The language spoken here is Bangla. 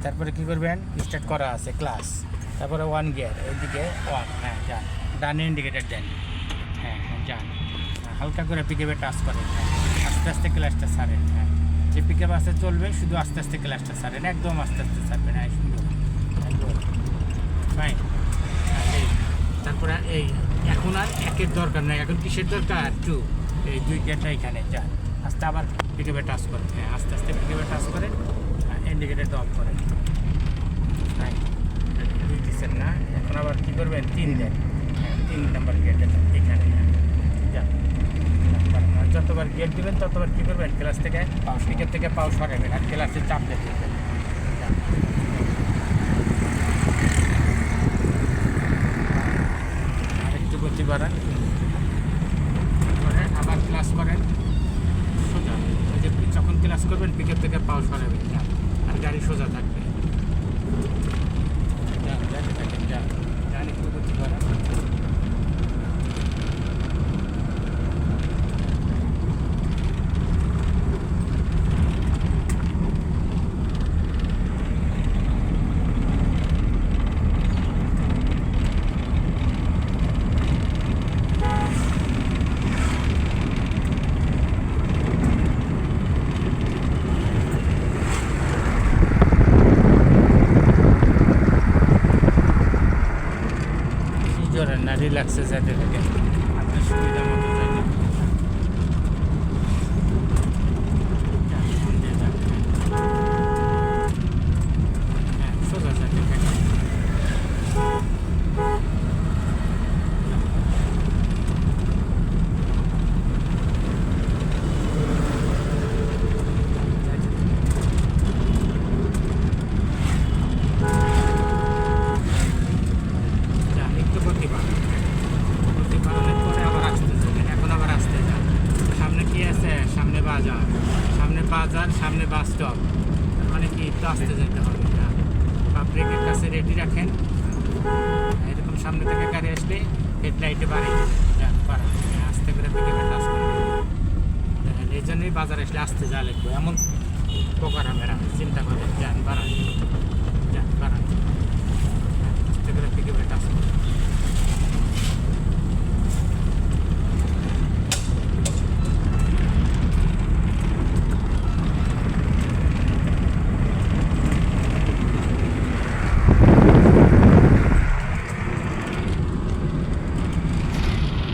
তারপরে কী করবেন, স্টার্ট করা আছে ক্লাস, তারপরে 1 গিয়ার, এইদিকে 1, হ্যাঁ যান, ডানে ইন্ডিকেটার দেন, হ্যাঁ হ্যাঁ যান, হালকা করে পিকআপে টাচ করেন, হ্যাঁ আস্তে আস্তে ক্লাসটা ছাড়েন, হ্যাঁ যে পিকআপ আস্তে চলবে শুধু আস্তে আস্তে ক্লাসটা ছাড়েন, একদম আস্তে আস্তে ছাড়বেন, হ্যাঁ সুন্দর, ফাইন। এই তারপরে এই এখন আর 1-এর দরকার নাই, এখন কিসের দরকার, 2, এই 2 গিয়ারটা এখানে যান, আস্তে আবার পিকআপে টাচ করেন, হ্যাঁ আস্তে আস্তে পিকআপে টাচ করেন, ইন্ডিকেটারটা অফ করেন, হ্যাঁ দিচ্ছেন না, এখন আবার কী করবেন, 3 দেন, হ্যাঁ 3 নাম্বার গিয়ারটা এখানে, হ্যাঁ যান, যতবার গিয়ার দেবেন ততবার কী করবেন, ক্লাস থেকে পিকআপ থেকে পাও সরাবেন আর ক্লাসে চাপ দিতে দেবেন, আরেকটু গতি বাড়ান, করে আবার ক্লাস করেন সোজা, ওই যে যখন ক্লাস করবেন পিকআপ থেকে পাও সরাবেন, যান আর গাড়ি সোজা থাকবে, যান যান থাকেন, যান যান একটু গতি বাড়ান, জোরেন না, রিল্যাক্সে যেতে থাকেন, আপনার সুবিধা মতো যাইতে, হ্যাঁ সোজা যেতে থাকেন, একটু গতি বাড়ান, গতি বাড়ানোর পরে আবার আসতে যাবেন, এখন আবার আসতে যান, সামনে কি আছে, সামনে বাজার, সামনে বাস স্টপ, তার মানে কি একটু আসতে যেতে হবে, বা ব্রেকের কাছে রেডি রাখেন, এরকম সামনে থেকে গাড়ি আসলে হেডলাইটে বাড়িয়ে যান, বাড়ান, আস্তে করে পিকআপে টাচ করবেন, এই জন্যই বাজার আসলে আসতে যা লাগবে, এমন প্রকার আমরা চিন্তা করবেন, যান বাড়ান।